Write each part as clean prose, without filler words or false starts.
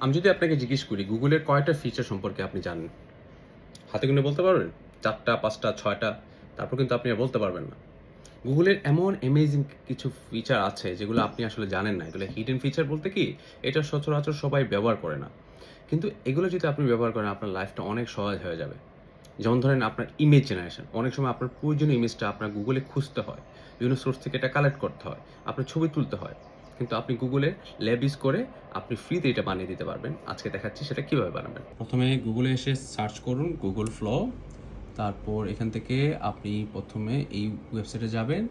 আমি যদি আপনাকে জিজ্ঞেস করি গুগলের কয়টা ফিচার সম্পর্কে আপনি জানেন? হাতে গুনে বলতে পারবেন? ৪ টা, ৫ টা, ৬ টা, তারপর কিন্তু আপনি আর বলতে পারবেন না। গুগলের এমন অ্যামেজিং কিছু ফিচার আছে যেগুলো আপনি আসলে জানেন না। এগুলো হিডেন ফিচার বলতে কি, এটা সচরাচর সবাই ব্যবহার করে না। কিন্তু এগুলো যদি আপনি ব্যবহার করেন আপনার লাইফটা অনেক সহজ হয়ে যাবে। যেমন ধরেন আপনার ইমেজ জেনারেশন। অনেক সময় আপনার প্রয়োজনীয় ইমেজটা আপনার গুগলে খুঁজতে হয়। বিভিন্ন সোর্স থেকে এটা কালেক্ট করতে হয়। আপনার ছবি তুলতে হয়। কিন্তু আপনি গুগলে ল্যাব ইউজ করে আপনি ফ্রিতে এটা বানিয়ে দিতে পারবেন। আজকে দেখাচ্ছি সেটা কিভাবে বানাবেন। প্রথমে গুগলে এসে সার্চ করুন গুগল ফ্লো। তারপর এখান থেকে আপনি প্রথমে এই ওয়েবসাইটে যাবেন,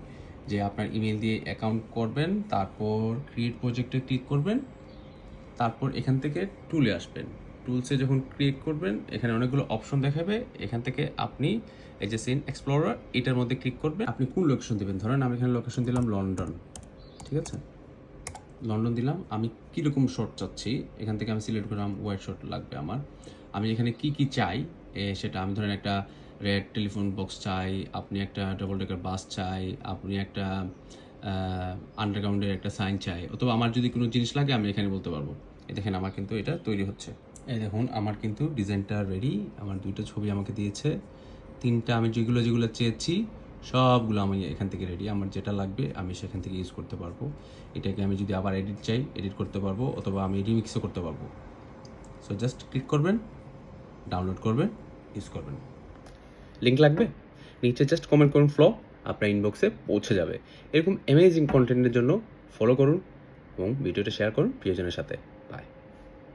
যে আপনার ইমেল দিয়ে অ্যাকাউন্ট করবেন, তারপর ক্রিয়েট প্রজেক্টে ক্লিক করবেন, তারপর এখান থেকে টুলে আসবেন। টুলসে যখন ক্লিক করবেন এখানে অনেকগুলো অপশন দেখাবে। এখান থেকে আপনি এই যে সিন এক্সপ্লোরার এটার মধ্যে ক্লিক করবেন। আপনি কোন লোকেশন দিবেন, ধরেন আমি এখানে লোকেশন দিলাম লন্ডন, ঠিক আছে, লন্ডন দিলাম। আমি কীরকম শর্ট চাচ্ছি এখান থেকে আমি সিলেক্ট করলাম, হোয়াইট শর্ট লাগবে আমার। আমি এখানে কি কি চাই সেটা আমি ধরেন একটা রেড টেলিফোন বক্স চাই, আপনি একটা ডাবল ডেকার বাস চাই, আপনি একটা আন্ডারগ্রাউন্ডের একটা সাইন চাই, অথবা আমার যদি কোনো জিনিস লাগে আমি এখানে বলতে পারবো। এই দেখেন আমার কিন্তু এটা তৈরি হচ্ছে। এই দেখুন আমার কিন্তু ডিজাইনটা রেডি। আমার 2টা ছবি আমাকে দিয়েছে, 3টা আমি যেগুলো যেগুলো চেয়েছি সবগুলো আমি এখান থেকে রেডি। আমার যেটা লাগবে আমি সেখান থেকে ইউজ করতে পারবো। এটাকে আমি যদি আবার এডিট চাই এডিট করতে পারবো, অথবা আমি রিমিক্সও করতে পারবো। সো জাস্ট ক্লিক করবেন, ডাউনলোড করবেন, ইউজ করবেন। লিঙ্ক লাগবে? নিচে জাস্ট কমেন্ট করুন ফ্লো, আপনার ইনবক্সে পৌঁছে যাবে। এরকম অ্যামেজিং কন্টেন্টের জন্য ফলো করুন এবং ভিডিওটা শেয়ার করুন প্রিয়জনের সাথে।